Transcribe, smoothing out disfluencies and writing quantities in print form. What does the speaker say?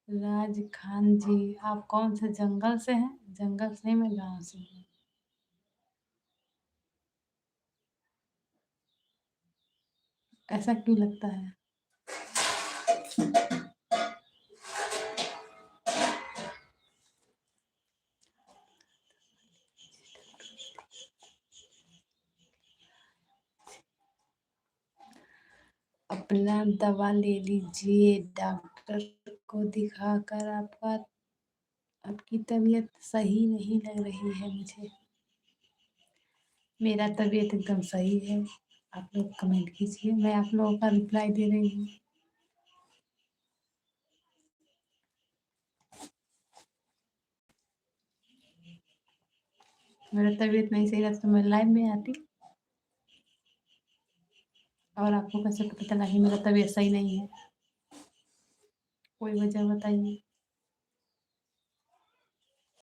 राज खान जी, आप कौन से जंगल से हैं? जंगल से नहीं, मैं गाँव से हूँ। ऐसा क्यों लगता है? अपना दवा ले लीजिए, डॉक्टर को दिखाकर आपकी तबीयत सही नहीं लग रही है मुझे। मेरा तबीयत एकदम सही है। आप लोग कमेंट कीजिए, मैं आप लोगों का रिप्लाई दे रही हूँ। मेरा तबीयत नहीं सही रहता तो मैं लाइव में आती। और आपको कैसे पता चला कि मेरा तबीयत सही नहीं है? कोई वजह बताइए।